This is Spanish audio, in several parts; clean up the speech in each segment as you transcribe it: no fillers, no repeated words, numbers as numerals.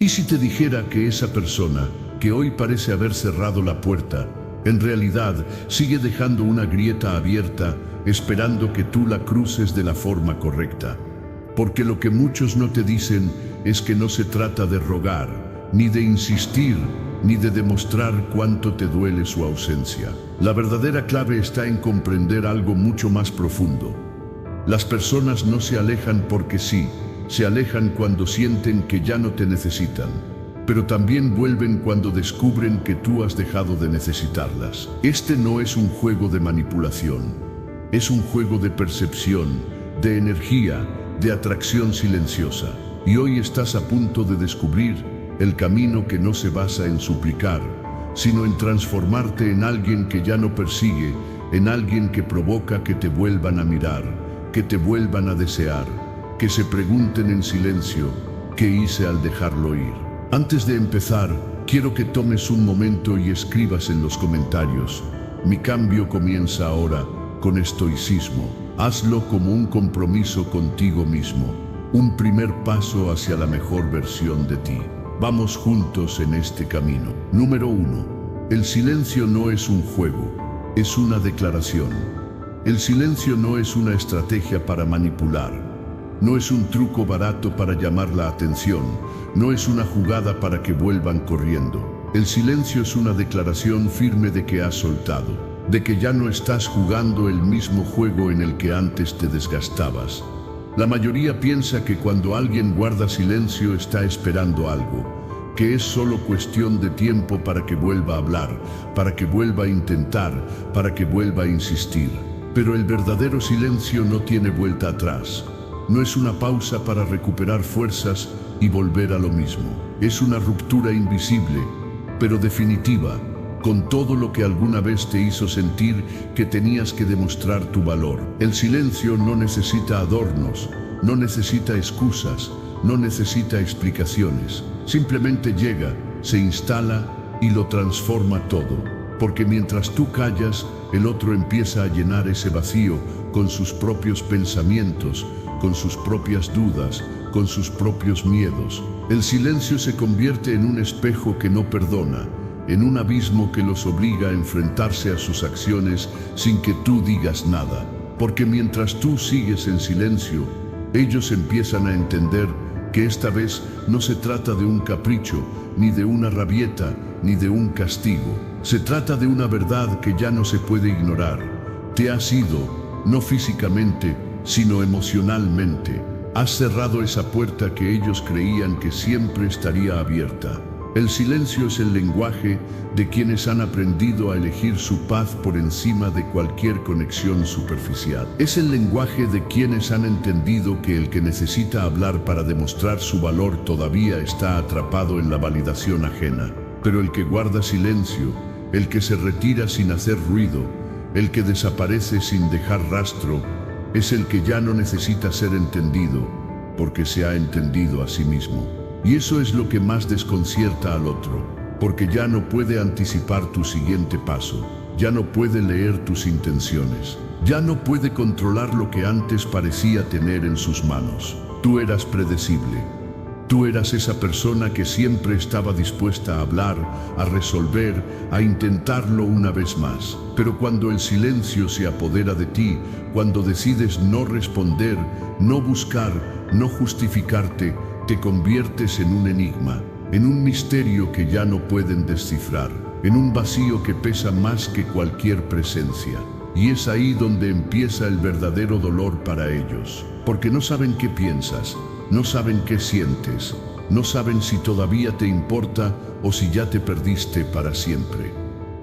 ¿Y si te dijera que esa persona, que hoy parece haber cerrado la puerta, en realidad sigue dejando una grieta abierta, esperando que tú la cruces de la forma correcta? Porque lo que muchos no te dicen es que no se trata de rogar, ni de insistir, ni de demostrar cuánto te duele su ausencia. La verdadera clave está en comprender algo mucho más profundo. Las personas no se alejan porque sí, se alejan cuando sienten que ya no te necesitan, pero también vuelven cuando descubren que tú has dejado de necesitarlas. Este no es un juego de manipulación, es un juego de percepción, de energía, de atracción silenciosa. Y hoy estás a punto de descubrir el camino que no se basa en suplicar, sino en transformarte en alguien que ya no persigue, en alguien que provoca que te vuelvan a mirar, que te vuelvan a desear, que se pregunten en silencio, ¿qué hice al dejarlo ir? Antes de empezar, quiero que tomes un momento y escribas en los comentarios: mi cambio comienza ahora, con estoicismo. Hazlo como un compromiso contigo mismo, un primer paso hacia la mejor versión de ti. Vamos juntos en este camino. Número 1. El silencio no es un juego, es una declaración. El silencio no es una estrategia para manipular. No es un truco barato para llamar la atención, no es una jugada para que vuelvan corriendo. El silencio es una declaración firme de que has soltado, de que ya no estás jugando el mismo juego en el que antes te desgastabas. La mayoría piensa que cuando alguien guarda silencio está esperando algo, que es solo cuestión de tiempo para que vuelva a hablar, para que vuelva a intentar, para que vuelva a insistir. Pero el verdadero silencio no tiene vuelta atrás. No es una pausa para recuperar fuerzas y volver a lo mismo. Es una ruptura invisible, pero definitiva, con todo lo que alguna vez te hizo sentir que tenías que demostrar tu valor. El silencio no necesita adornos, no necesita excusas, no necesita explicaciones. Simplemente llega, se instala y lo transforma todo. Porque mientras tú callas, el otro empieza a llenar ese vacío con sus propios pensamientos, con sus propias dudas, con sus propios miedos. El silencio se convierte en un espejo que no perdona, en un abismo que los obliga a enfrentarse a sus acciones sin que tú digas nada. Porque mientras tú sigues en silencio, ellos empiezan a entender que esta vez no se trata de un capricho, ni de una rabieta, ni de un castigo. Se trata de una verdad que ya no se puede ignorar. Te has ido, no físicamente, sino emocionalmente. Has cerrado esa puerta que ellos creían que siempre estaría abierta. El silencio es el lenguaje de quienes han aprendido a elegir su paz por encima de cualquier conexión superficial. Es el lenguaje de quienes han entendido que el que necesita hablar para demostrar su valor todavía está atrapado en la validación ajena. Pero el que guarda silencio, el que se retira sin hacer ruido, el que desaparece sin dejar rastro, es el que ya no necesita ser entendido, porque se ha entendido a sí mismo. Y eso es lo que más desconcierta al otro, porque ya no puede anticipar tu siguiente paso, ya no puede leer tus intenciones, ya no puede controlar lo que antes parecía tener en sus manos. Tú eras predecible. Tú eras esa persona que siempre estaba dispuesta a hablar, a resolver, a intentarlo una vez más. Pero cuando el silencio se apodera de ti, cuando decides no responder, no buscar, no justificarte, te conviertes en un enigma, en un misterio que ya no pueden descifrar, en un vacío que pesa más que cualquier presencia. Y es ahí donde empieza el verdadero dolor para ellos, porque no saben qué piensas, no saben qué sientes, no saben si todavía te importa o si ya te perdiste para siempre.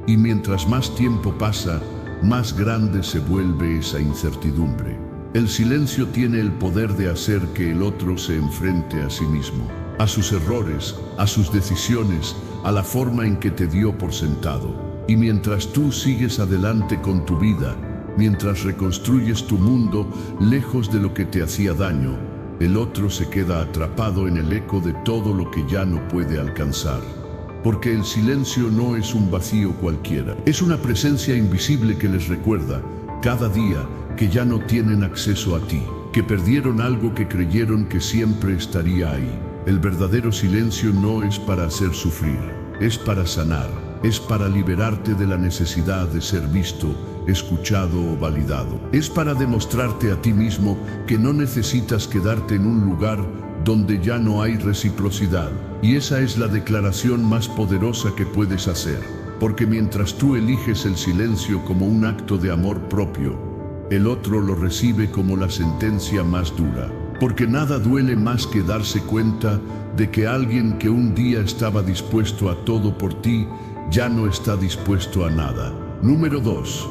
Y mientras más tiempo pasa, más grande se vuelve esa incertidumbre. El silencio tiene el poder de hacer que el otro se enfrente a sí mismo, a sus errores, a sus decisiones, a la forma en que te dio por sentado. Y mientras tú sigues adelante con tu vida, mientras reconstruyes tu mundo lejos de lo que te hacía daño, el otro se queda atrapado en el eco de todo lo que ya no puede alcanzar. Porque el silencio no es un vacío cualquiera, es una presencia invisible que les recuerda cada día que ya no tienen acceso a ti, que perdieron algo que creyeron que siempre estaría ahí. El verdadero silencio no es para hacer sufrir, es para sanar, es para liberarte de la necesidad de ser visto, escuchado o validado. Es para demostrarte a ti mismo que no necesitas quedarte en un lugar donde ya no hay reciprocidad. Y esa es la declaración más poderosa que puedes hacer. Porque mientras tú eliges el silencio como un acto de amor propio, el otro lo recibe como la sentencia más dura. Porque nada duele más que darse cuenta de que alguien que un día estaba dispuesto a todo por ti, ya no está dispuesto a nada. Número 2.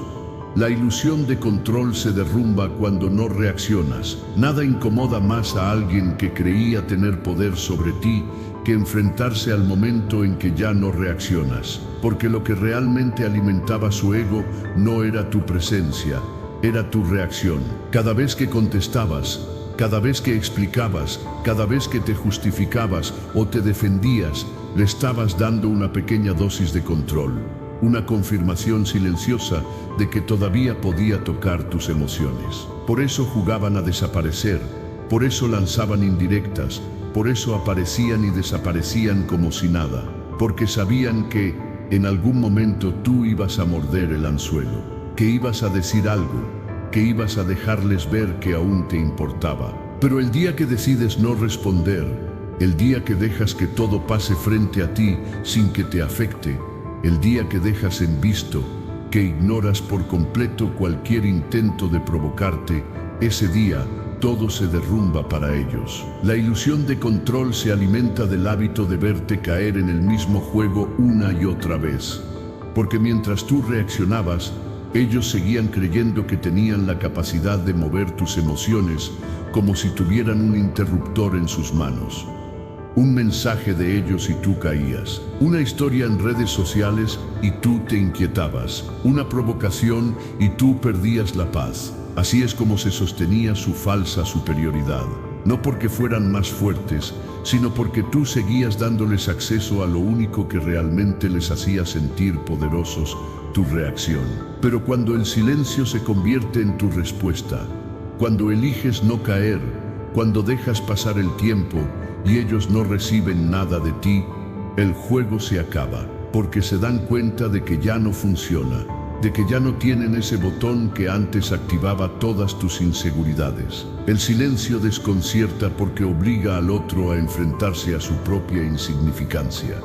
La ilusión de control se derrumba cuando no reaccionas. Nada incomoda más a alguien que creía tener poder sobre ti que enfrentarse al momento en que ya no reaccionas. Porque lo que realmente alimentaba su ego no era tu presencia, era tu reacción. Cada vez que contestabas, cada vez que explicabas, cada vez que te justificabas o te defendías, le estabas dando una pequeña dosis de control. Una confirmación silenciosa de que todavía podía tocar tus emociones. Por eso jugaban a desaparecer, por eso lanzaban indirectas, por eso aparecían y desaparecían como si nada, porque sabían que en algún momento tú ibas a morder el anzuelo, que ibas a decir algo, que ibas a dejarles ver que aún te importaba. Pero el día que decides no responder, el día que dejas que todo pase frente a ti sin que te afecte, el día que dejas en visto, que ignoras por completo cualquier intento de provocarte, ese día todo se derrumba para ellos. La ilusión de control se alimenta del hábito de verte caer en el mismo juego una y otra vez. Porque mientras tú reaccionabas, ellos seguían creyendo que tenían la capacidad de mover tus emociones como si tuvieran un interruptor en sus manos. Un mensaje de ellos y tú caías. Una historia en redes sociales y tú te inquietabas. Una provocación y tú perdías la paz. Así es como se sostenía su falsa superioridad. No porque fueran más fuertes, sino porque tú seguías dándoles acceso a lo único que realmente les hacía sentir poderosos, tu reacción. Pero cuando el silencio se convierte en tu respuesta, cuando eliges no caer, cuando dejas pasar el tiempo, y ellos no reciben nada de ti, el juego se acaba, porque se dan cuenta de que ya no funciona, de que ya no tienen ese botón que antes activaba todas tus inseguridades. El silencio desconcierta porque obliga al otro a enfrentarse a su propia insignificancia.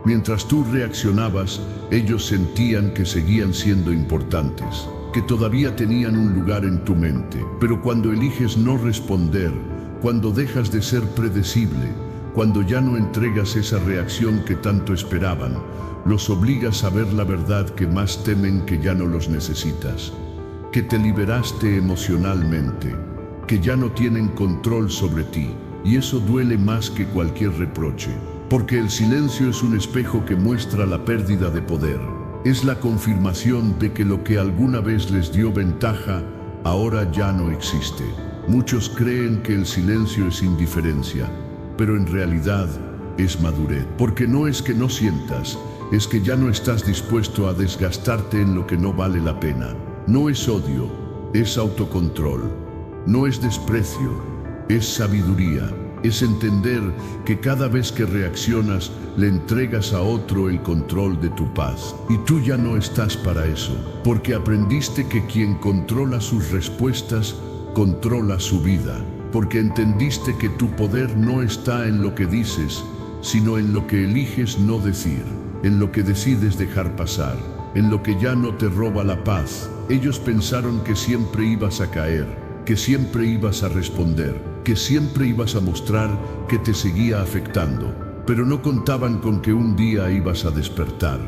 Mientras tú reaccionabas, ellos sentían que seguían siendo importantes, que todavía tenían un lugar en tu mente. Pero cuando eliges no responder, cuando dejas de ser predecible, cuando ya no entregas esa reacción que tanto esperaban, los obligas a ver la verdad que más temen, que ya no los necesitas, que te liberaste emocionalmente, que ya no tienen control sobre ti, y eso duele más que cualquier reproche, porque el silencio es un espejo que muestra la pérdida de poder. Es la confirmación de que lo que alguna vez les dio ventaja, ahora ya no existe. Muchos creen que el silencio es indiferencia, pero en realidad es madurez. Porque no es que no sientas, es que ya no estás dispuesto a desgastarte en lo que no vale la pena. No es odio, es autocontrol. No es desprecio, es sabiduría. Es entender que cada vez que reaccionas, le entregas a otro el control de tu paz. Y tú ya no estás para eso, porque aprendiste que quien controla sus respuestas, controla su vida, porque entendiste que tu poder no está en lo que dices, sino en lo que eliges no decir, en lo que decides dejar pasar, en lo que ya no te roba la paz. Ellos pensaron que siempre ibas a caer, que siempre ibas a responder, que siempre ibas a mostrar que te seguía afectando, pero no contaban con que un día ibas a despertar,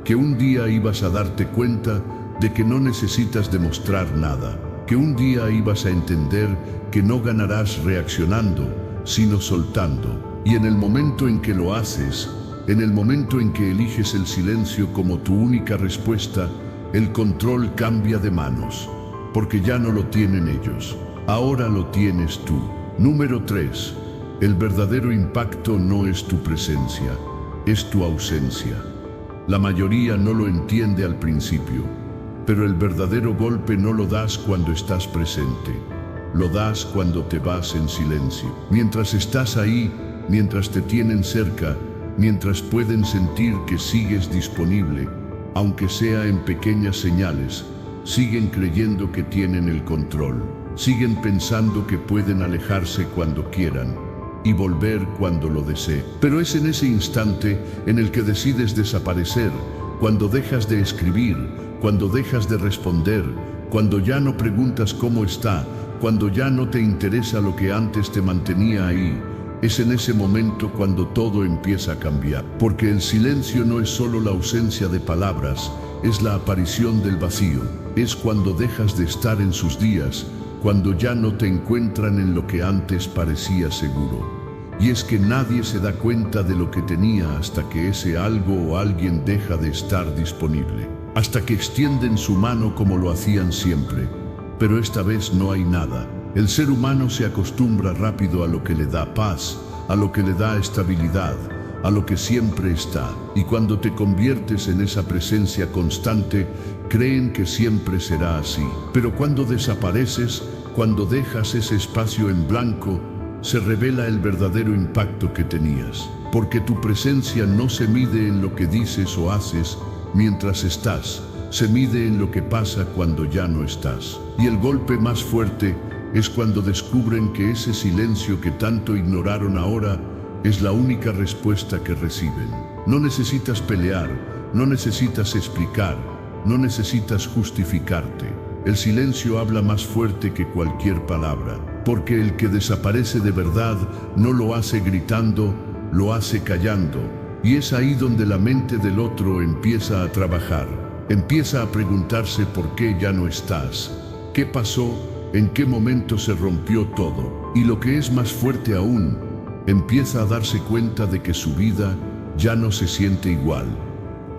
que un día ibas a darte cuenta de que no necesitas demostrar nada, que un día ibas a entender que no ganarás reaccionando, sino soltando. Y en el momento en que lo haces, en el momento en que eliges el silencio como tu única respuesta, el control cambia de manos, porque ya no lo tienen ellos, ahora lo tienes tú. Número 3. El verdadero impacto no es tu presencia, es tu ausencia. La mayoría no lo entiende al principio, pero el verdadero golpe no lo das cuando estás presente, lo das cuando te vas en silencio. Mientras estás ahí, mientras te tienen cerca, mientras pueden sentir que sigues disponible, aunque sea en pequeñas señales, siguen creyendo que tienen el control, siguen pensando que pueden alejarse cuando quieran y volver cuando lo deseen. Pero es en ese instante en el que decides desaparecer, cuando dejas de escribir, cuando dejas de responder, cuando ya no preguntas cómo está, cuando ya no te interesa lo que antes te mantenía ahí. Es en ese momento cuando todo empieza a cambiar, porque el silencio no es solo la ausencia de palabras, es la aparición del vacío. Es cuando dejas de estar en sus días, cuando ya no te encuentran en lo que antes parecía seguro. Y es que nadie se da cuenta de lo que tenía hasta que ese algo o alguien deja de estar disponible, hasta que extienden su mano como lo hacían siempre. Pero esta vez no hay nada. El ser humano se acostumbra rápido a lo que le da paz, a lo que le da estabilidad, a lo que siempre está. Y cuando te conviertes en esa presencia constante, creen que siempre será así. Pero cuando desapareces, cuando dejas ese espacio en blanco, se revela el verdadero impacto que tenías. Porque tu presencia no se mide en lo que dices o haces mientras estás, se mide en lo que pasa cuando ya no estás. Y el golpe más fuerte es cuando descubren que ese silencio que tanto ignoraron ahora es la única respuesta que reciben. No necesitas pelear, no necesitas explicar, no necesitas justificarte. El silencio habla más fuerte que cualquier palabra, porque el que desaparece de verdad no lo hace gritando, lo hace callando. Y es ahí donde la mente del otro empieza a trabajar, empieza a preguntarse por qué ya no estás, qué pasó, en qué momento se rompió todo. Y lo que es más fuerte aún, empieza a darse cuenta de que su vida ya no se siente igual,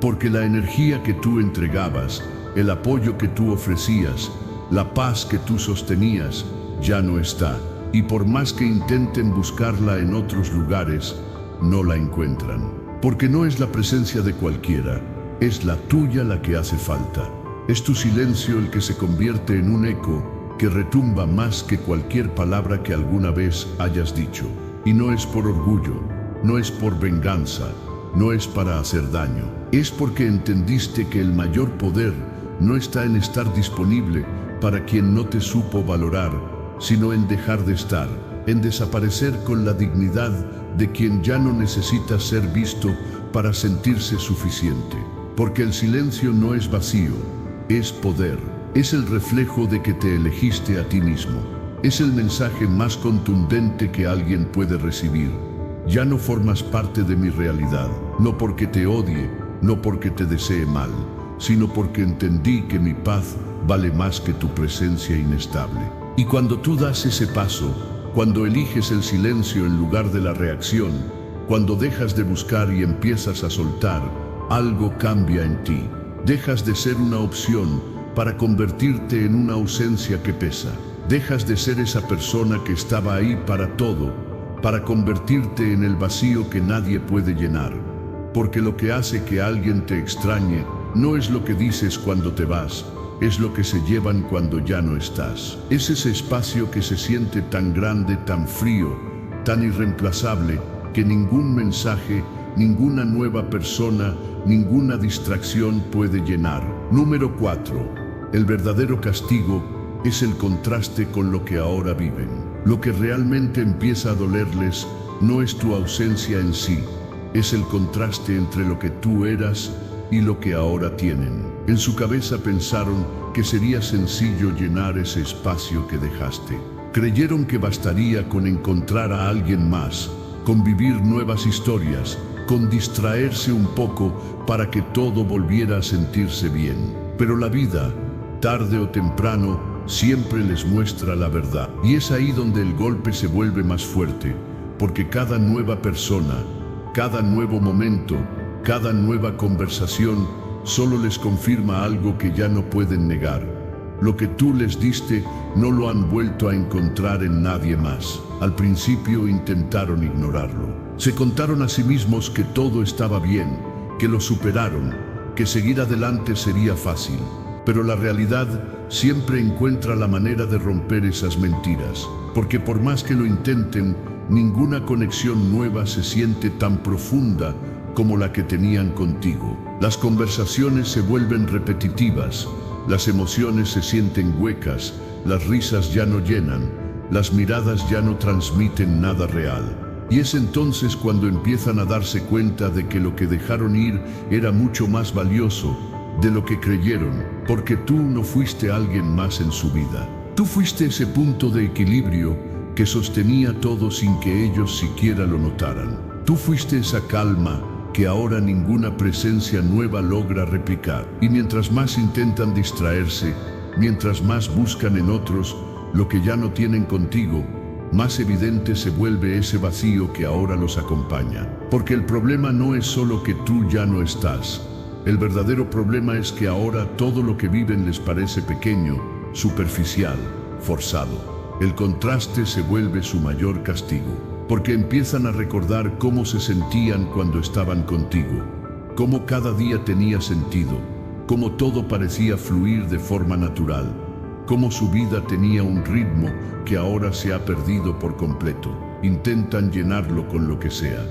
porque la energía que tú entregabas, el apoyo que tú ofrecías, la paz que tú sostenías, ya no está. Y por más que intenten buscarla en otros lugares, no la encuentran. Porque no es la presencia de cualquiera, es la tuya la que hace falta. Es tu silencio el que se convierte en un eco que retumba más que cualquier palabra que alguna vez hayas dicho. Y no es por orgullo, no es por venganza, no es para hacer daño. Es porque entendiste que el mayor poder no está en estar disponible para quien no te supo valorar, sino en dejar de estar, en desaparecer con la dignidad de quien ya no necesita ser visto para sentirse suficiente. Porque el silencio no es vacío, es poder. Es el reflejo de que te elegiste a ti mismo. Es el mensaje más contundente que alguien puede recibir. Ya no formas parte de mi realidad, no porque te odie, no porque te desee mal, sino porque entendí que mi paz vale más que tu presencia inestable. Y cuando tú das ese paso, cuando eliges el silencio en lugar de la reacción, cuando dejas de buscar y empiezas a soltar, algo cambia en ti. Dejas de ser una opción para convertirte en una ausencia que pesa. Dejas de ser esa persona que estaba ahí para todo, para convertirte en el vacío que nadie puede llenar. Porque lo que hace que alguien te extrañe no es lo que dices cuando te vas, es lo que se llevan cuando ya no estás. Es ese espacio que se siente tan grande, tan frío, tan irreemplazable, que ningún mensaje, ninguna nueva persona, ninguna distracción puede llenar. Número 4. El verdadero castigo es el contraste con lo que ahora viven. Lo que realmente empieza a dolerles no es tu ausencia en sí, es el contraste entre lo que tú eras y lo que ahora tienen. En su cabeza pensaron que sería sencillo llenar ese espacio que dejaste. Creyeron que bastaría con encontrar a alguien más, con vivir nuevas historias, con distraerse un poco para que todo volviera a sentirse bien. Pero la vida, tarde o temprano, siempre les muestra la verdad. Y es ahí donde el golpe se vuelve más fuerte, porque cada nueva persona, cada nuevo momento, cada nueva conversación, solo les confirma algo que ya no pueden negar. Lo que tú les diste no lo han vuelto a encontrar en nadie más. Al principio intentaron ignorarlo. Se contaron a sí mismos que todo estaba bien, que lo superaron, que seguir adelante sería fácil. Pero la realidad siempre encuentra la manera de romper esas mentiras, porque por más que lo intenten, ninguna conexión nueva se siente tan profunda como la que tenían contigo. Las conversaciones se vuelven repetitivas, las emociones se sienten huecas, las risas ya no llenan, las miradas ya no transmiten nada real. Y es entonces cuando empiezan a darse cuenta de que lo que dejaron ir era mucho más valioso de lo que creyeron, porque tú no fuiste alguien más en su vida. Tú fuiste ese punto de equilibrio que sostenía todo sin que ellos siquiera lo notaran. Tú fuiste esa calma que ahora ninguna presencia nueva logra replicar. Y mientras más intentan distraerse, mientras más buscan en otros lo que ya no tienen contigo, más evidente se vuelve ese vacío que ahora los acompaña. Porque el problema no es solo que tú ya no estás. El verdadero problema es que ahora todo lo que viven les parece pequeño, superficial, forzado. El contraste se vuelve su mayor castigo, porque empiezan a recordar cómo se sentían cuando estaban contigo, cómo cada día tenía sentido, cómo todo parecía fluir de forma natural, cómo su vida tenía un ritmo que ahora se ha perdido por completo. Intentan llenarlo con lo que sea,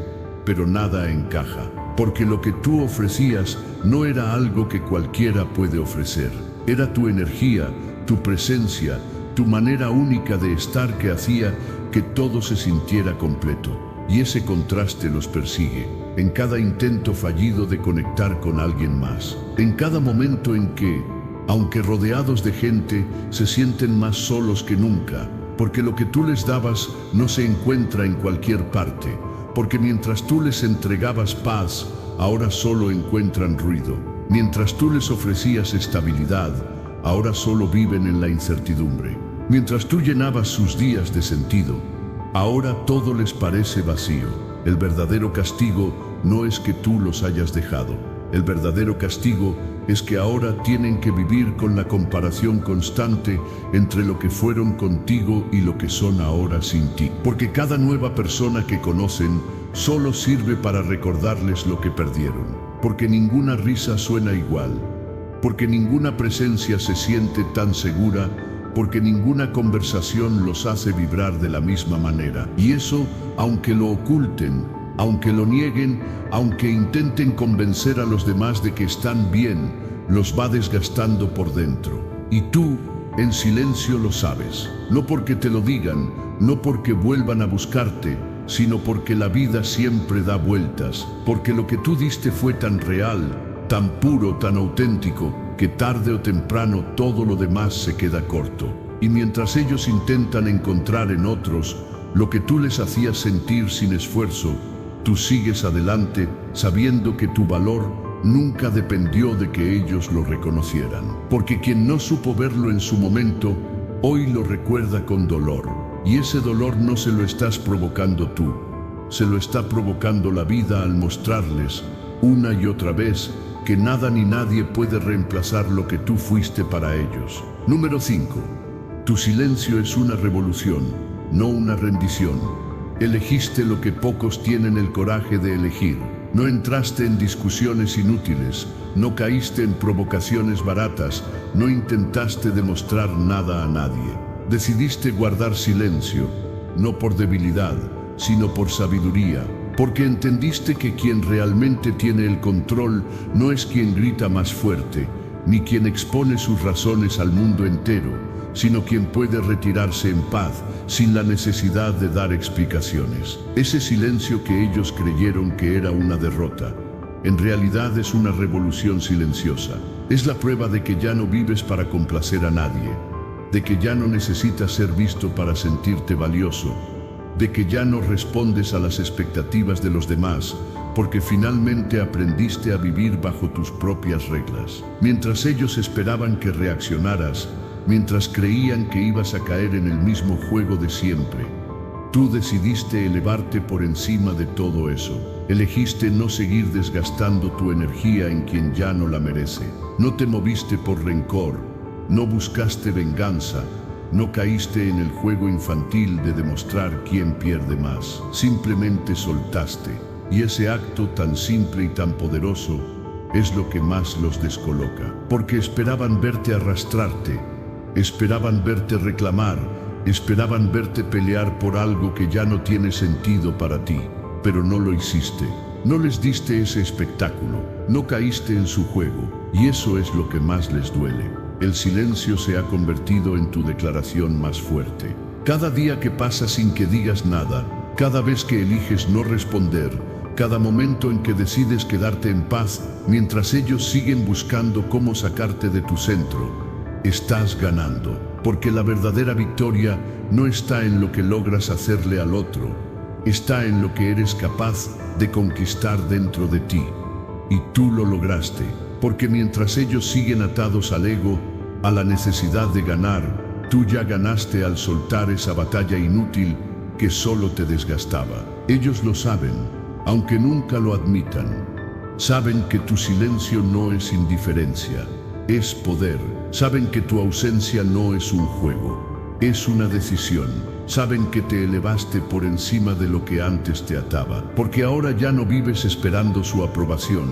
pero nada encaja, porque lo que tú ofrecías no era algo que cualquiera puede ofrecer. Era tu energía, tu presencia, tu manera única de estar que hacía que todo se sintiera completo. Y ese contraste los persigue, en cada intento fallido de conectar con alguien más, en cada momento en que, aunque rodeados de gente, se sienten más solos que nunca, porque lo que tú les dabas no se encuentra en cualquier parte, porque mientras tú les entregabas paz, ahora solo encuentran ruido. Mientras tú les ofrecías estabilidad, ahora solo viven en la incertidumbre. Mientras tú llenabas sus días de sentido, ahora todo les parece vacío. El verdadero castigo no es que tú los hayas dejado. El verdadero castigo es que ahora tienen que vivir con la comparación constante entre lo que fueron contigo y lo que son ahora sin ti. Porque cada nueva persona que conocen solo sirve para recordarles lo que perdieron. Porque ninguna risa suena igual. Porque ninguna presencia se siente tan segura. Porque ninguna conversación los hace vibrar de la misma manera. Y eso, aunque lo oculten, aunque lo nieguen, aunque intenten convencer a los demás de que están bien, los va desgastando por dentro. Y tú, en silencio, lo sabes. No porque te lo digan, no porque vuelvan a buscarte, sino porque la vida siempre da vueltas. Porque lo que tú diste fue tan real, tan puro, tan auténtico, que tarde o temprano todo lo demás se queda corto. Y mientras ellos intentan encontrar en otros lo que tú les hacías sentir sin esfuerzo, tú sigues adelante sabiendo que tu valor nunca dependió de que ellos lo reconocieran. Porque quien no supo verlo en su momento, hoy lo recuerda con dolor. Y ese dolor no se lo estás provocando tú, se lo está provocando la vida al mostrarles una y otra vez que nada ni nadie puede reemplazar lo que tú fuiste para ellos. Número 5. Tu silencio es una revolución, no una rendición. Elegiste lo que pocos tienen el coraje de elegir. No entraste en discusiones inútiles, no caíste en provocaciones baratas, no intentaste demostrar nada a nadie. Decidiste guardar silencio, no por debilidad, sino por sabiduría. Porque entendiste que quien realmente tiene el control no es quien grita más fuerte, ni quien expone sus razones al mundo entero, sino quien puede retirarse en paz, sin la necesidad de dar explicaciones. Ese silencio que ellos creyeron que era una derrota, en realidad es una revolución silenciosa. Es la prueba de que ya no vives para complacer a nadie, de que ya no necesitas ser visto para sentirte valioso, de que ya no respondes a las expectativas de los demás, porque finalmente aprendiste a vivir bajo tus propias reglas. Mientras ellos esperaban que reaccionaras, mientras creían que ibas a caer en el mismo juego de siempre, tú decidiste elevarte por encima de todo eso. Elegiste no seguir desgastando tu energía en quien ya no la merece. No te moviste por rencor, no buscaste venganza, no caíste en el juego infantil de demostrar quién pierde más. Simplemente soltaste. Y ese acto tan simple y tan poderoso es lo que más los descoloca. Porque esperaban verte arrastrarte, esperaban verte reclamar, Esperaban verte pelear por algo que ya no tiene sentido para ti, pero no lo hiciste. No les diste ese espectáculo, no caíste en su juego, y eso es lo que más les duele. El silencio se ha convertido en tu declaración más fuerte. Cada día que pasa sin que digas nada, cada vez que eliges no responder, cada momento en que decides quedarte en paz mientras ellos siguen buscando cómo sacarte de tu centro, estás ganando, porque la verdadera victoria no está en lo que logras hacerle al otro, está en lo que eres capaz de conquistar dentro de ti. Y tú lo lograste, porque mientras ellos siguen atados al ego, a la necesidad de ganar, tú ya ganaste al soltar esa batalla inútil que solo te desgastaba. Ellos lo saben, aunque nunca lo admitan. Saben que tu silencio no es indiferencia, es poder. Saben que tu ausencia no es un juego, es una decisión. Saben que te elevaste por encima de lo que antes te ataba, porque ahora ya no vives esperando su aprobación,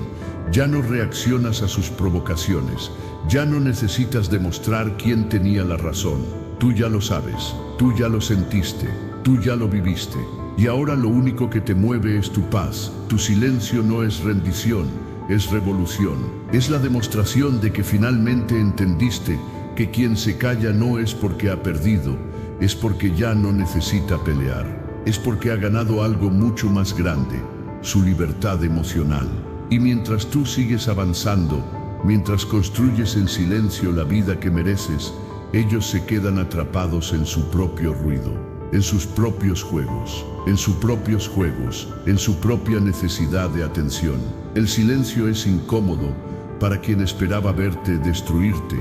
ya no reaccionas a sus provocaciones, ya no necesitas demostrar quién tenía la razón. Tú ya lo sabes, tú ya lo sentiste, tú ya lo viviste, y ahora lo único que te mueve es tu paz. Tu silencio no es rendición, es revolución, es la demostración de que finalmente entendiste que quien se calla no es porque ha perdido, es porque ya no necesita pelear, es porque ha ganado algo mucho más grande, su libertad emocional. Y mientras tú sigues avanzando, mientras construyes en silencio la vida que mereces, ellos se quedan atrapados en su propio ruido, en sus propios juegos, en su propia necesidad de atención. El silencio es incómodo para quien esperaba verte destruirte,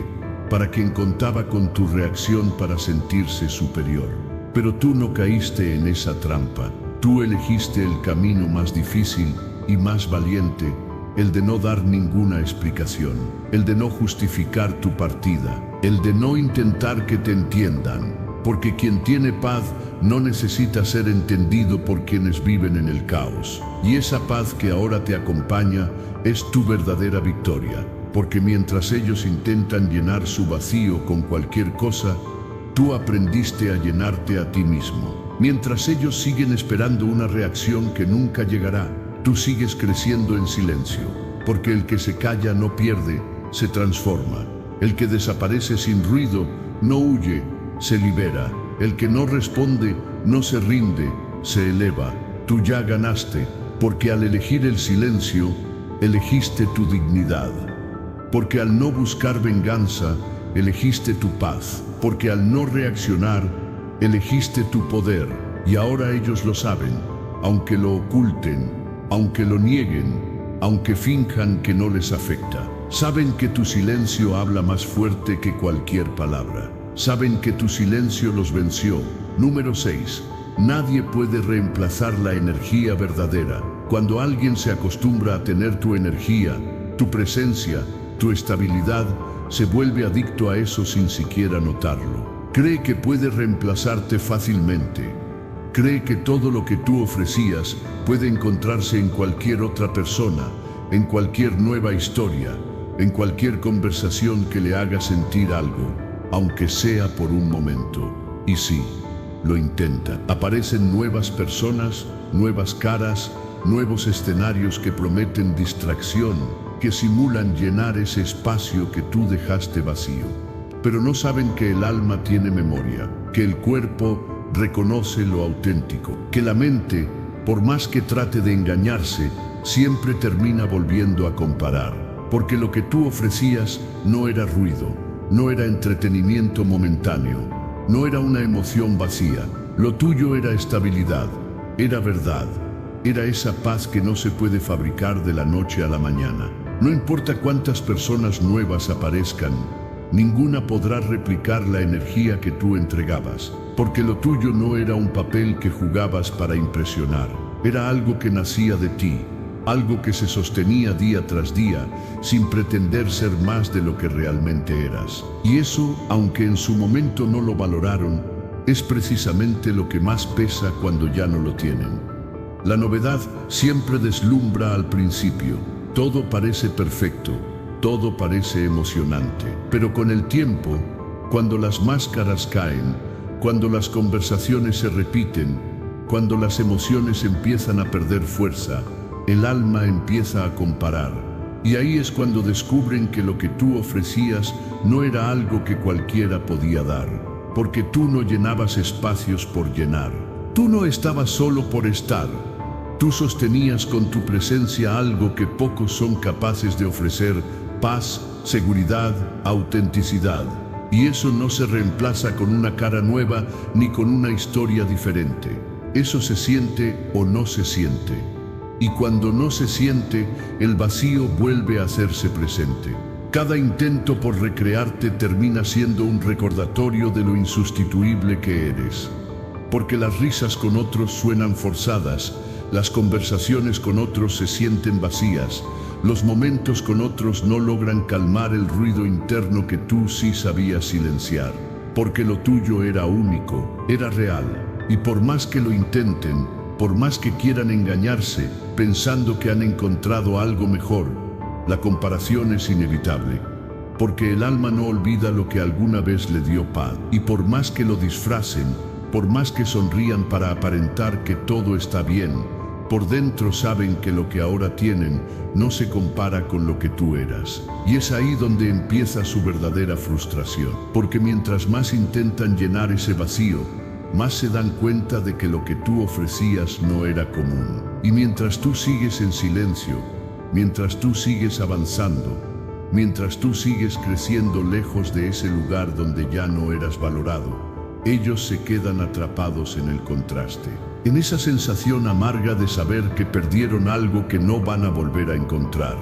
para quien contaba con tu reacción para sentirse superior. Pero tú no caíste en esa trampa. Tú elegiste el camino más difícil y más valiente, el de no dar ninguna explicación, el de no justificar tu partida, el de no intentar que te entiendan, porque quien tiene paz no necesita ser entendido por quienes viven en el caos. Y esa paz que ahora te acompaña es tu verdadera victoria. Porque mientras ellos intentan llenar su vacío con cualquier cosa, tú aprendiste a llenarte a ti mismo. Mientras ellos siguen esperando una reacción que nunca llegará, tú sigues creciendo en silencio. Porque el que se calla no pierde, se transforma. El que desaparece sin ruido no huye, se libera. El que no responde no se rinde, se eleva. Tú ya ganaste, porque al elegir el silencio, elegiste tu dignidad. Porque al no buscar venganza, elegiste tu paz. Porque al no reaccionar, elegiste tu poder. Y ahora ellos lo saben, aunque lo oculten, aunque lo nieguen, aunque finjan que no les afecta. Saben que tu silencio habla más fuerte que cualquier palabra. Saben que tu silencio los venció. Número 6. Nadie puede reemplazar la energía verdadera. Cuando alguien se acostumbra a tener tu energía, tu presencia, tu estabilidad, se vuelve adicto a eso sin siquiera notarlo. Cree que puede reemplazarte fácilmente. Cree que todo lo que tú ofrecías puede encontrarse en cualquier otra persona, en cualquier nueva historia, en cualquier conversación que le haga sentir algo, aunque sea por un momento. Y sí, lo intenta. Aparecen nuevas personas, nuevas caras, nuevos escenarios que prometen distracción, que simulan llenar ese espacio que tú dejaste vacío. Pero no saben que el alma tiene memoria, que el cuerpo reconoce lo auténtico, que la mente, por más que trate de engañarse, siempre termina volviendo a comparar. Porque lo que tú ofrecías no era ruido, no era entretenimiento momentáneo, no era una emoción vacía. Lo tuyo era estabilidad, era verdad, era esa paz que no se puede fabricar de la noche a la mañana. No importa cuántas personas nuevas aparezcan, ninguna podrá replicar la energía que tú entregabas, porque lo tuyo no era un papel que jugabas para impresionar, era algo que nacía de ti, algo que se sostenía día tras día, sin pretender ser más de lo que realmente eras. Y eso, aunque en su momento no lo valoraron, es precisamente lo que más pesa cuando ya no lo tienen. La novedad siempre deslumbra al principio, todo parece perfecto, todo parece emocionante, pero con el tiempo, cuando las máscaras caen, cuando las conversaciones se repiten, cuando las emociones empiezan a perder fuerza, el alma empieza a comparar. Y ahí es cuando descubren que lo que tú ofrecías no era algo que cualquiera podía dar, porque tú no llenabas espacios por llenar. Tú no estabas solo por estar. Tú sostenías con tu presencia algo que pocos son capaces de ofrecer: paz, seguridad, autenticidad. Y eso no se reemplaza con una cara nueva ni con una historia diferente. Eso se siente o no se siente. Y cuando no se siente, el vacío vuelve a hacerse presente. Cada intento por recrearte termina siendo un recordatorio de lo insustituible que eres. Porque las risas con otros suenan forzadas, las conversaciones con otros se sienten vacías, los momentos con otros no logran calmar el ruido interno que tú sí sabías silenciar. Porque lo tuyo era único, era real, y por más que lo intenten, por más que quieran engañarse, pensando que han encontrado algo mejor, la comparación es inevitable. Porque el alma no olvida lo que alguna vez le dio paz. Y por más que lo disfracen, por más que sonrían para aparentar que todo está bien, por dentro saben que lo que ahora tienen no se compara con lo que tú eras. Y es ahí donde empieza su verdadera frustración. Porque mientras más intentan llenar ese vacío, más se dan cuenta de que lo que tú ofrecías no era común. Y mientras tú sigues en silencio, mientras tú sigues avanzando, mientras tú sigues creciendo lejos de ese lugar donde ya no eras valorado, ellos se quedan atrapados en el contraste, en esa sensación amarga de saber que perdieron algo que no van a volver a encontrar.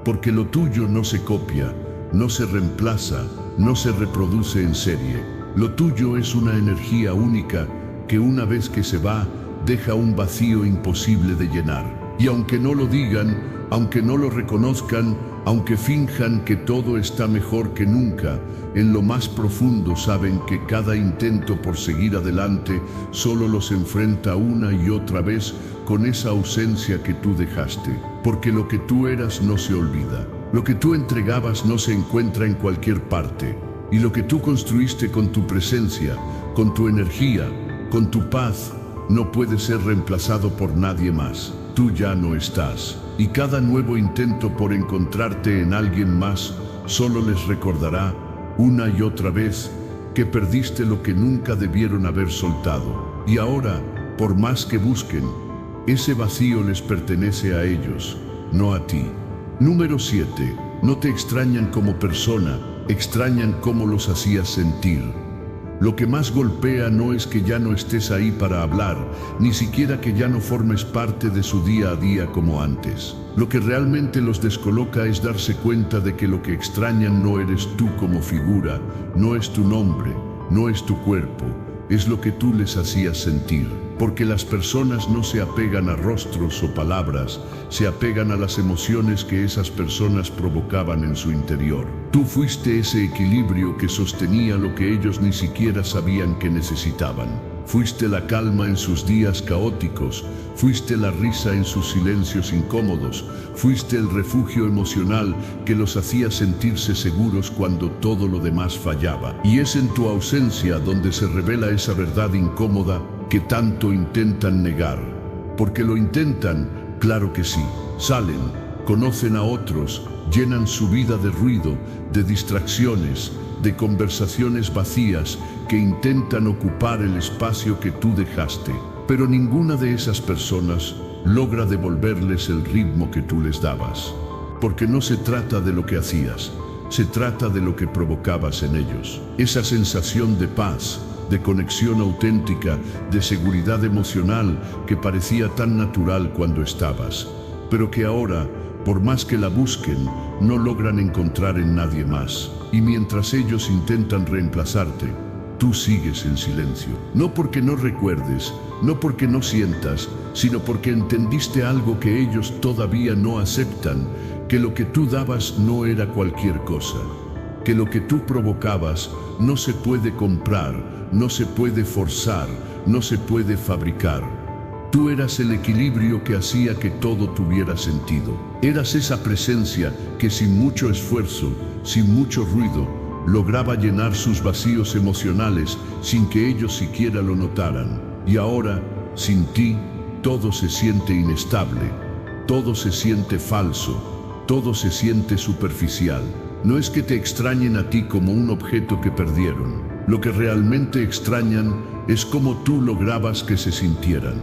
Porque lo tuyo no se copia, no se reemplaza, no se reproduce en serie. Lo tuyo es una energía única que una vez que se va, deja un vacío imposible de llenar. Y aunque no lo digan, aunque no lo reconozcan, aunque finjan que todo está mejor que nunca, en lo más profundo saben que cada intento por seguir adelante solo los enfrenta una y otra vez con esa ausencia que tú dejaste. Porque lo que tú eras no se olvida. Lo que tú entregabas no se encuentra en cualquier parte. Y lo que tú construiste con tu presencia, con tu energía, con tu paz, no puede ser reemplazado por nadie más. Tú ya no estás. Y cada nuevo intento por encontrarte en alguien más solo les recordará una y otra vez que perdiste lo que nunca debieron haber soltado. Y ahora, por más que busquen, ese vacío les pertenece a ellos, no a ti. Número 7. No te extrañan como persona, extrañan cómo los hacías sentir. Lo que más golpea no es que ya no estés ahí para hablar, ni siquiera que ya no formes parte de su día a día como antes. Lo que realmente los descoloca es darse cuenta de que lo que extrañan no eres tú como figura, no es tu nombre, no es tu cuerpo, es lo que tú les hacías sentir. Porque las personas no se apegan a rostros o palabras, se apegan a las emociones que esas personas provocaban en su interior. Tú fuiste ese equilibrio que sostenía lo que ellos ni siquiera sabían que necesitaban. Fuiste la calma en sus días caóticos, fuiste la risa en sus silencios incómodos, fuiste el refugio emocional que los hacía sentirse seguros cuando todo lo demás fallaba. Y es en tu ausencia donde se revela esa verdad incómoda que tanto intentan negar. Porque lo intentan, claro que sí. Salen, conocen a otros, llenan su vida de ruido, de distracciones, de conversaciones vacías que intentan ocupar el espacio que tú dejaste. Pero ninguna de esas personas logra devolverles el ritmo que tú les dabas. Porque no se trata de lo que hacías, se trata de lo que provocabas en ellos. Esa sensación de paz, de conexión auténtica, de seguridad emocional que parecía tan natural cuando estabas, pero que ahora, por más que la busquen, no logran encontrar en nadie más. Y mientras ellos intentan reemplazarte, tú sigues en silencio. No porque no recuerdes, no porque no sientas, sino porque entendiste algo que ellos todavía no aceptan, que lo que tú dabas no era cualquier cosa, que lo que tú provocabas no se puede comprar, no se puede forzar, no se puede fabricar. Tú eras el equilibrio que hacía que todo tuviera sentido. Eras esa presencia que sin mucho esfuerzo, sin mucho ruido, lograba llenar sus vacíos emocionales sin que ellos siquiera lo notaran. Y ahora, sin ti, todo se siente inestable, todo se siente falso, todo se siente superficial. No es que te extrañen a ti como un objeto que perdieron. Lo que realmente extrañan es cómo tú lograbas que se sintieran.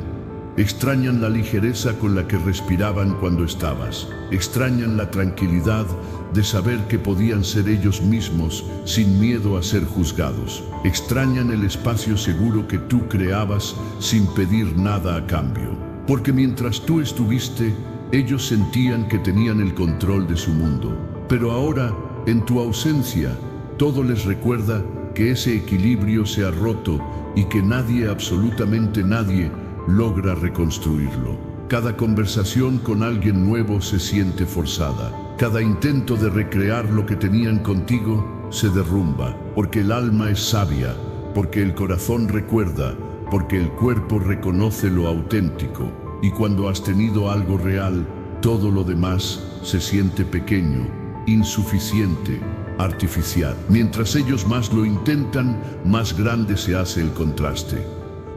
Extrañan la ligereza con la que respiraban cuando estabas. Extrañan la tranquilidad de saber que podían ser ellos mismos sin miedo a ser juzgados. Extrañan el espacio seguro que tú creabas sin pedir nada a cambio. Porque mientras tú estuviste, ellos sentían que tenían el control de su mundo. Pero ahora, en tu ausencia, todo les recuerda que ese equilibrio se ha roto y que nadie, absolutamente nadie, logra reconstruirlo. Cada conversación con alguien nuevo se siente forzada. Cada intento de recrear lo que tenían contigo se derrumba, porque el alma es sabia, porque el corazón recuerda, porque el cuerpo reconoce lo auténtico. Y cuando has tenido algo real, todo lo demás se siente pequeño, insuficiente, artificial. Mientras ellos más lo intentan, más grande se hace el contraste.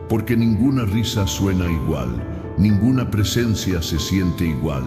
Porque ninguna risa suena igual, ninguna presencia se siente igual,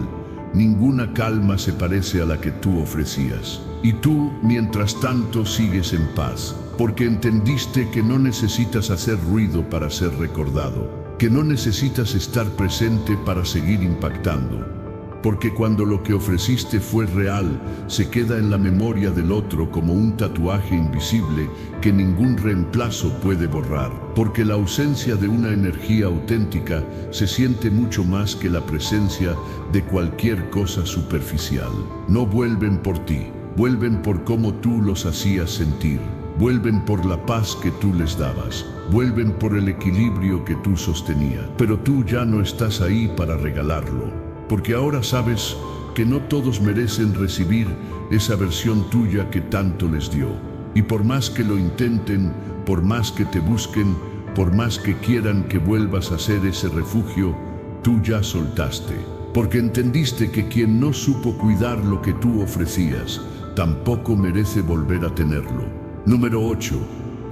ninguna calma se parece a la que tú ofrecías. Y tú, mientras tanto, sigues en paz, porque entendiste que no necesitas hacer ruido para ser recordado, que no necesitas estar presente para seguir impactando. Porque cuando lo que ofreciste fue real, se queda en la memoria del otro como un tatuaje invisible que ningún reemplazo puede borrar. Porque la ausencia de una energía auténtica se siente mucho más que la presencia de cualquier cosa superficial. No vuelven por ti, vuelven por cómo tú los hacías sentir. Vuelven por la paz que tú les dabas, vuelven por el equilibrio que tú sostenías. Pero tú ya no estás ahí para regalarlo. Porque ahora sabes que no todos merecen recibir esa versión tuya que tanto les dio. Y por más que lo intenten, por más que te busquen, por más que quieran que vuelvas a ser ese refugio, tú ya soltaste. Porque entendiste que quien no supo cuidar lo que tú ofrecías, tampoco merece volver a tenerlo. Número 8.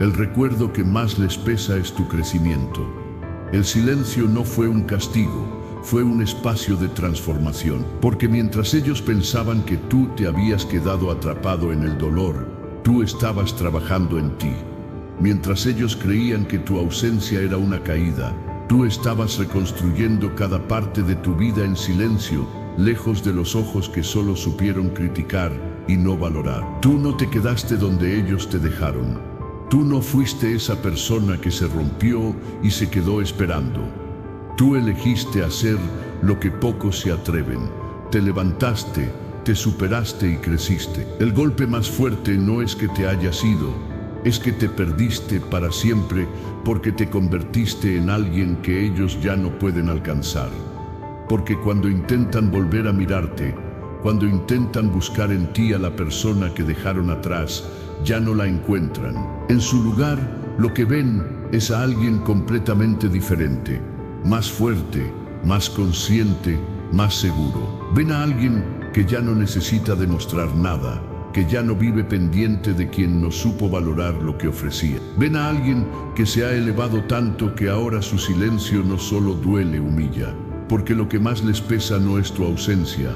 El recuerdo que más les pesa es tu crecimiento. El silencio no fue un castigo. Fue un espacio de transformación, porque mientras ellos pensaban que tú te habías quedado atrapado en el dolor, tú estabas trabajando en ti. Mientras ellos creían que tu ausencia era una caída, tú estabas reconstruyendo cada parte de tu vida en silencio, lejos de los ojos que solo supieron criticar y no valorar. Tú no te quedaste donde ellos te dejaron. Tú no fuiste esa persona que se rompió y se quedó esperando. Tú elegiste hacer lo que pocos se atreven. Te levantaste, te superaste y creciste. El golpe más fuerte no es que te hayas ido, es que te perdiste para siempre porque te convertiste en alguien que ellos ya no pueden alcanzar. Porque cuando intentan volver a mirarte, cuando intentan buscar en ti a la persona que dejaron atrás, ya no la encuentran. En su lugar, lo que ven es a alguien completamente diferente. Más fuerte, más consciente, más seguro. Ven a alguien que ya no necesita demostrar nada, que ya no vive pendiente de quien no supo valorar lo que ofrecía. Ven a alguien que se ha elevado tanto que ahora su silencio no solo duele, humilla. Porque lo que más les pesa no es tu ausencia,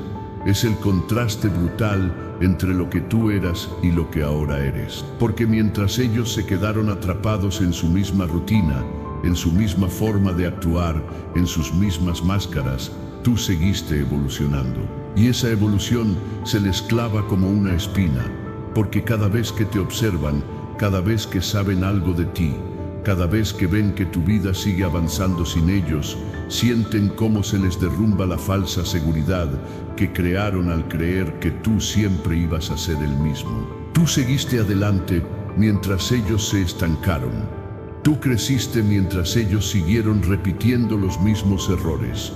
es el contraste brutal entre lo que tú eras y lo que ahora eres. Porque mientras ellos se quedaron atrapados en su misma rutina, en su misma forma de actuar, en sus mismas máscaras, tú seguiste evolucionando. Y esa evolución se les clava como una espina, porque cada vez que te observan, cada vez que saben algo de ti, cada vez que ven que tu vida sigue avanzando sin ellos, sienten cómo se les derrumba la falsa seguridad que crearon al creer que tú siempre ibas a ser el mismo. Tú seguiste adelante mientras ellos se estancaron. Tú creciste mientras ellos siguieron repitiendo los mismos errores.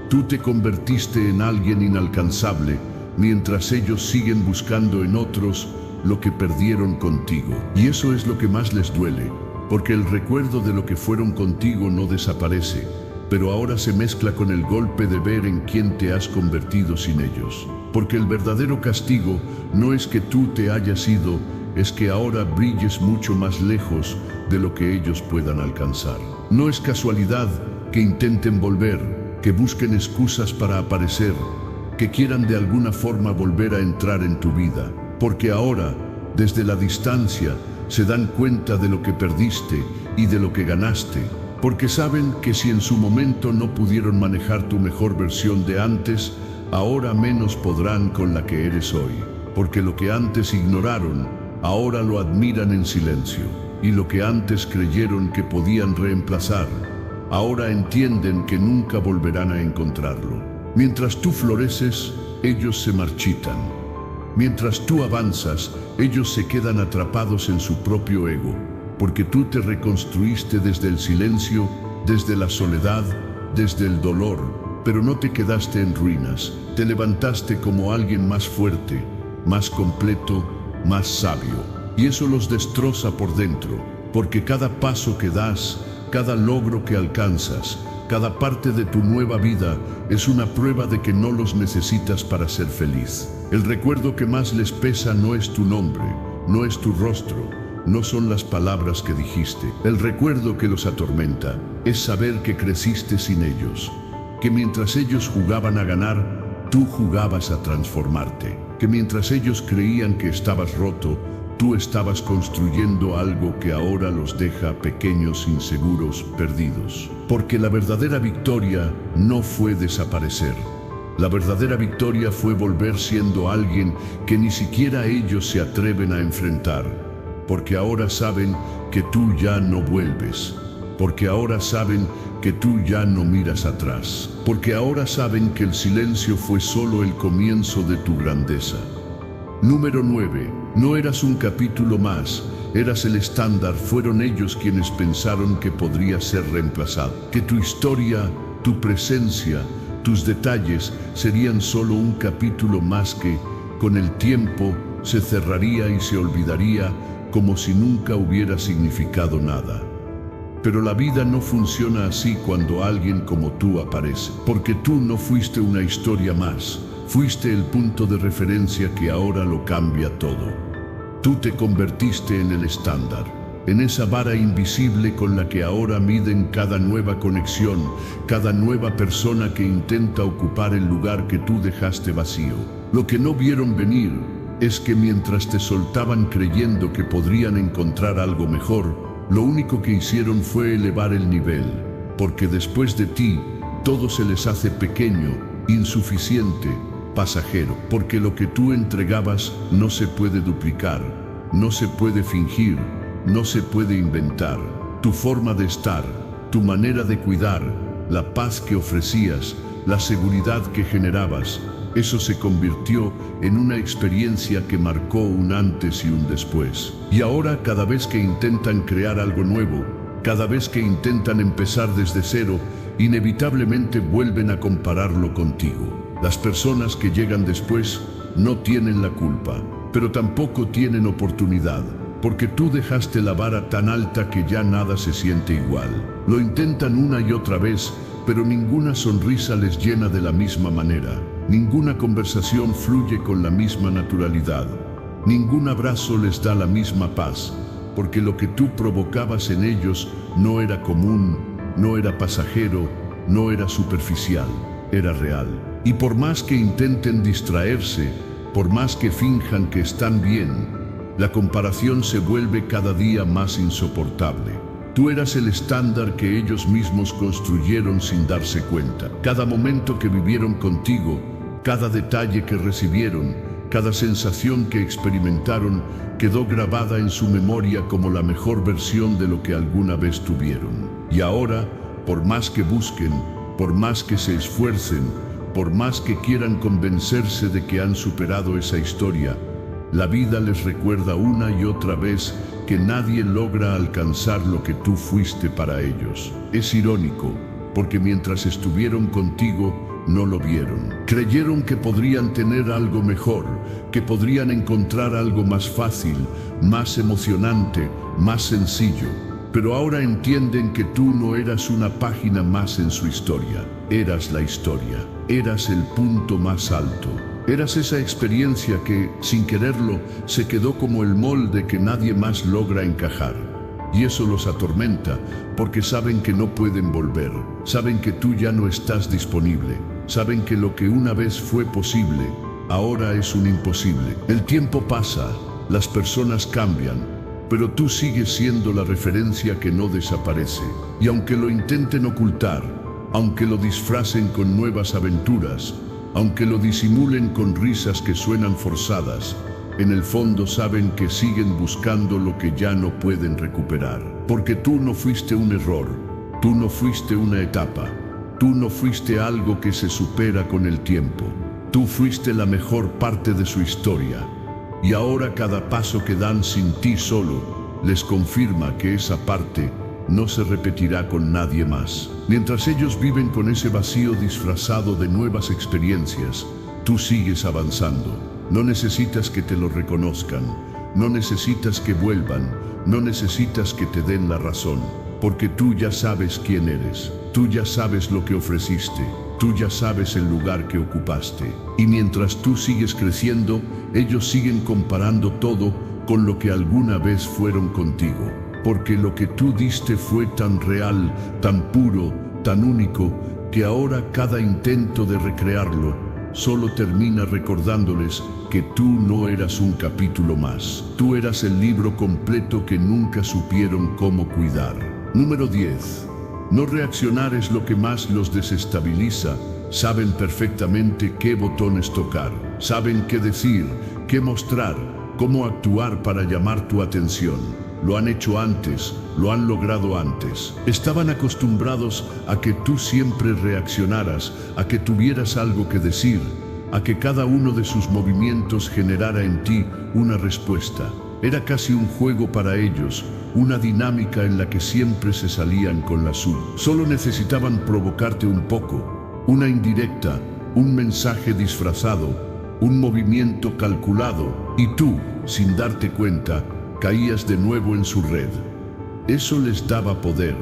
Tú te convertiste en alguien inalcanzable mientras ellos siguen buscando en otros lo que perdieron contigo. Y eso es lo que más les duele, porque el recuerdo de lo que fueron contigo no desaparece, pero ahora se mezcla con el golpe de ver en quién te has convertido sin ellos. Porque el verdadero castigo no es que tú te hayas ido, es que ahora brilles mucho más lejos de lo que ellos puedan alcanzar. No es casualidad que intenten volver, que busquen excusas para aparecer, que quieran de alguna forma volver a entrar en tu vida, porque ahora, desde la distancia, se dan cuenta de lo que perdiste y de lo que ganaste, porque saben que si en su momento no pudieron manejar tu mejor versión de antes, ahora menos podrán con la que eres hoy, porque lo que antes ignoraron, ahora lo admiran en silencio, y lo que antes creyeron que podían reemplazar, ahora entienden que nunca volverán a encontrarlo. Mientras tú floreces, ellos se marchitan. Mientras tú avanzas, ellos se quedan atrapados en su propio ego, porque tú te reconstruiste desde el silencio, desde la soledad, desde el dolor, pero no te quedaste en ruinas, te levantaste como alguien más fuerte, más completo, más sabio. Y eso los destroza por dentro, porque cada paso que das, cada logro que alcanzas, cada parte de tu nueva vida es una prueba de que no los necesitas para ser feliz. El recuerdo que más les pesa no es tu nombre, no es tu rostro, no son las palabras que dijiste. El recuerdo que los atormenta es saber que creciste sin ellos, que mientras ellos jugaban a ganar, tú jugabas a transformarte, que mientras ellos creían que estabas roto, tú estabas construyendo algo que ahora los deja pequeños, inseguros, perdidos. Porque la verdadera victoria no fue desaparecer. La verdadera victoria fue volver siendo alguien que ni siquiera ellos se atreven a enfrentar. Porque ahora saben que tú ya no vuelves. Porque ahora saben que tú ya no miras atrás. Porque ahora saben que el silencio fue solo el comienzo de tu grandeza. Número 9. No eras un capítulo más, eras el estándar. Fueron ellos quienes pensaron que podría ser reemplazado, que tu historia, tu presencia, tus detalles serían solo un capítulo más que, con el tiempo, se cerraría y se olvidaría como si nunca hubiera significado nada. Pero la vida no funciona así cuando alguien como tú aparece, porque tú no fuiste una historia más. Fuiste el punto de referencia que ahora lo cambia todo. Tú te convertiste en el estándar, en esa vara invisible con la que ahora miden cada nueva conexión, cada nueva persona que intenta ocupar el lugar que tú dejaste vacío. Lo que no vieron venir es que mientras te soltaban creyendo que podrían encontrar algo mejor, lo único que hicieron fue elevar el nivel, porque después de ti, todo se les hace pequeño, insuficiente, pasajero, porque lo que tú entregabas no se puede duplicar, no se puede fingir, no se puede inventar. Tu forma de estar, tu manera de cuidar, la paz que ofrecías, la seguridad que generabas, eso se convirtió en una experiencia que marcó un antes y un después. Y ahora cada vez que intentan crear algo nuevo, cada vez que intentan empezar desde cero, inevitablemente vuelven a compararlo contigo. Las personas que llegan después no tienen la culpa, pero tampoco tienen oportunidad, porque tú dejaste la vara tan alta que ya nada se siente igual. Lo intentan una y otra vez, pero ninguna sonrisa les llena de la misma manera, ninguna conversación fluye con la misma naturalidad, ningún abrazo les da la misma paz, porque lo que tú provocabas en ellos no era común, no era pasajero, no era superficial, era real. Y por más que intenten distraerse, por más que finjan que están bien, la comparación se vuelve cada día más insoportable. Tú eras el estándar que ellos mismos construyeron sin darse cuenta. Cada momento que vivieron contigo, cada detalle que recibieron, cada sensación que experimentaron, quedó grabada en su memoria como la mejor versión de lo que alguna vez tuvieron. Y ahora, por más que busquen, por más que se esfuercen, por más que quieran convencerse de que han superado esa historia, la vida les recuerda una y otra vez que nadie logra alcanzar lo que tú fuiste para ellos. Es irónico, porque mientras estuvieron contigo, no lo vieron. Creyeron que podrían tener algo mejor, que podrían encontrar algo más fácil, más emocionante, más sencillo. Pero ahora entienden que tú no eras una página más en su historia. Eras la historia. Eras el punto más alto. Eras esa experiencia que, sin quererlo, se quedó como el molde que nadie más logra encajar. Y eso los atormenta, porque saben que no pueden volver, saben que tú ya no estás disponible, saben que lo que una vez fue posible, ahora es un imposible. El tiempo pasa, las personas cambian, pero tú sigues siendo la referencia que no desaparece. Y aunque lo intenten ocultar, aunque lo disfracen con nuevas aventuras, aunque lo disimulen con risas que suenan forzadas, en el fondo saben que siguen buscando lo que ya no pueden recuperar. Porque tú no fuiste un error, tú no fuiste una etapa, tú no fuiste algo que se supera con el tiempo. Tú fuiste la mejor parte de su historia. Y ahora cada paso que dan sin ti solo les confirma que esa parte no se repetirá con nadie más. Mientras ellos viven con ese vacío disfrazado de nuevas experiencias, tú sigues avanzando. No necesitas que te lo reconozcan, no necesitas que vuelvan, no necesitas que te den la razón, porque tú ya sabes quién eres, tú ya sabes lo que ofreciste, tú ya sabes el lugar que ocupaste. Y mientras tú sigues creciendo, ellos siguen comparando todo con lo que alguna vez fueron contigo. Porque lo que tú diste fue tan real, tan puro, tan único, que ahora cada intento de recrearlo solo termina recordándoles que tú no eras un capítulo más. Tú eras el libro completo que nunca supieron cómo cuidar. Número 10. No reaccionar es lo que más los desestabiliza. Saben perfectamente qué botones tocar, saben qué decir, qué mostrar, cómo actuar para llamar tu atención. Lo han hecho antes, lo han logrado antes. Estaban acostumbrados a que tú siempre reaccionaras, a que tuvieras algo que decir, a que cada uno de sus movimientos generara en ti una respuesta. Era casi un juego para ellos, una dinámica en la que siempre se salían con la suya. Solo necesitaban provocarte un poco, una indirecta, un mensaje disfrazado, un movimiento calculado, y tú, sin darte cuenta, caías de nuevo en su red. Eso les daba poder,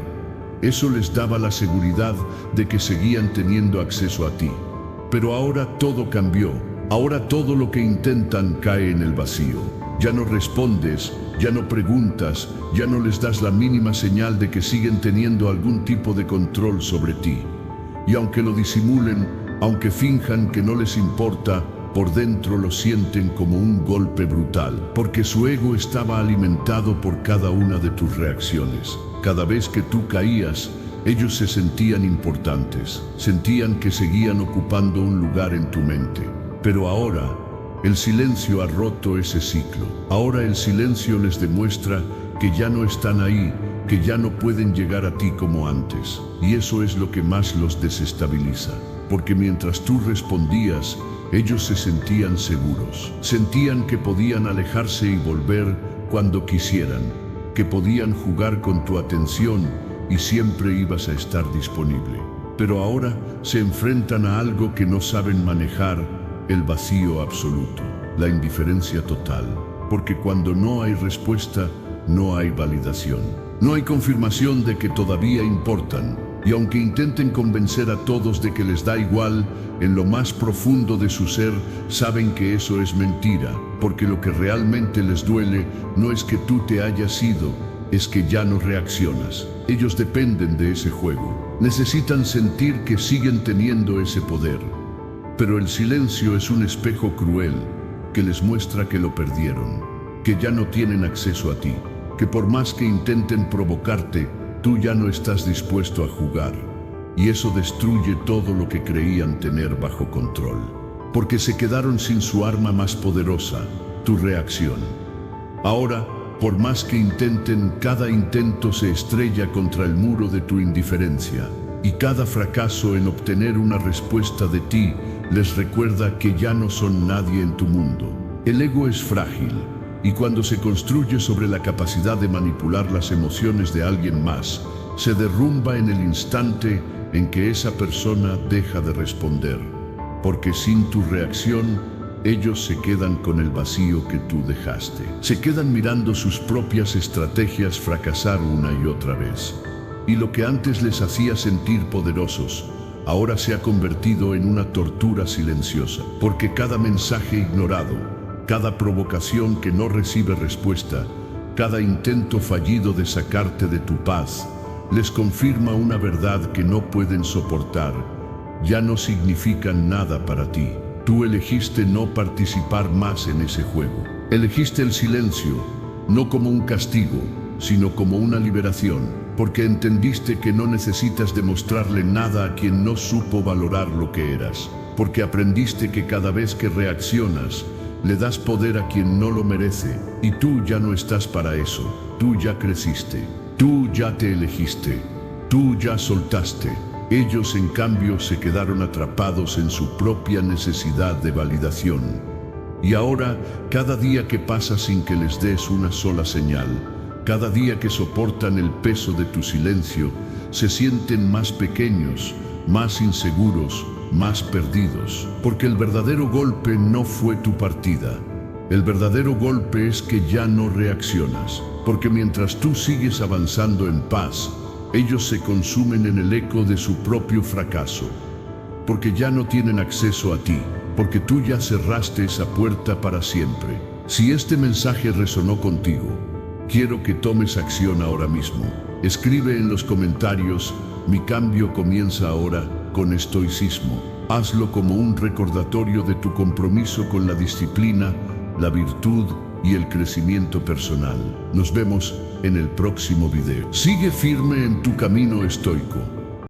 eso les daba la seguridad de que seguían teniendo acceso a ti. Pero ahora todo cambió, ahora todo lo que intentan cae en el vacío. Ya no respondes, ya no preguntas, ya no les das la mínima señal de que siguen teniendo algún tipo de control sobre ti. Y aunque lo disimulen, aunque finjan que no les importa, por dentro lo sienten como un golpe brutal, porque su ego estaba alimentado por cada una de tus reacciones. Cada vez que tú caías, ellos se sentían importantes, sentían que seguían ocupando un lugar en tu mente. Pero ahora, el silencio ha roto ese ciclo. Ahora el silencio les demuestra que ya no están ahí, que ya no pueden llegar a ti como antes. Y eso es lo que más los desestabiliza, porque mientras tú respondías, ellos se sentían seguros, sentían que podían alejarse y volver cuando quisieran, que podían jugar con tu atención y siempre ibas a estar disponible. Pero ahora se enfrentan a algo que no saben manejar, el vacío absoluto, la indiferencia total, porque cuando no hay respuesta, no hay validación, no hay confirmación de que todavía importan. Y aunque intenten convencer a todos de que les da igual, en lo más profundo de su ser saben que eso es mentira, porque lo que realmente les duele no es que tú te hayas ido, es que ya no reaccionas. Ellos dependen de ese juego, necesitan sentir que siguen teniendo ese poder. Pero el silencio es un espejo cruel que les muestra que lo perdieron, que ya no tienen acceso a ti, que por más que intenten provocarte, tú ya no estás dispuesto a jugar, y eso destruye todo lo que creían tener bajo control, porque se quedaron sin su arma más poderosa, tu reacción. Ahora, por más que intenten, cada intento se estrella contra el muro de tu indiferencia, y cada fracaso en obtener una respuesta de ti les recuerda que ya no son nadie en tu mundo. El ego es frágil, y cuando se construye sobre la capacidad de manipular las emociones de alguien más, se derrumba en el instante en que esa persona deja de responder, porque sin tu reacción, ellos se quedan con el vacío que tú dejaste. Se quedan mirando sus propias estrategias fracasar una y otra vez. Y lo que antes les hacía sentir poderosos, ahora se ha convertido en una tortura silenciosa, porque cada mensaje ignorado, cada provocación que no recibe respuesta, cada intento fallido de sacarte de tu paz, les confirma una verdad que no pueden soportar. Ya no significan nada para ti. Tú elegiste no participar más en ese juego. Elegiste el silencio, no como un castigo, sino como una liberación, porque entendiste que no necesitas demostrarle nada a quien no supo valorar lo que eras, porque aprendiste que cada vez que reaccionas, le das poder a quien no lo merece, y tú ya no estás para eso. Tú ya creciste, tú ya te elegiste, tú ya soltaste. Ellos, en cambio, se quedaron atrapados en su propia necesidad de validación. Y ahora, cada día que pasa sin que les des una sola señal, cada día que soportan el peso de tu silencio, se sienten más pequeños, más inseguros, más perdidos. Porque el verdadero golpe no fue tu partida. El verdadero golpe es que ya no reaccionas. Porque mientras tú sigues avanzando en paz, ellos se consumen en el eco de su propio fracaso. Porque ya no tienen acceso a ti. Porque tú ya cerraste esa puerta para siempre. Si este mensaje resonó contigo, quiero que tomes acción ahora mismo. Escribe en los comentarios: mi cambio comienza ahora, con estoicismo. Hazlo como un recordatorio de tu compromiso con la disciplina, la virtud y el crecimiento personal. Nos vemos en el próximo video. Sigue firme en tu camino estoico.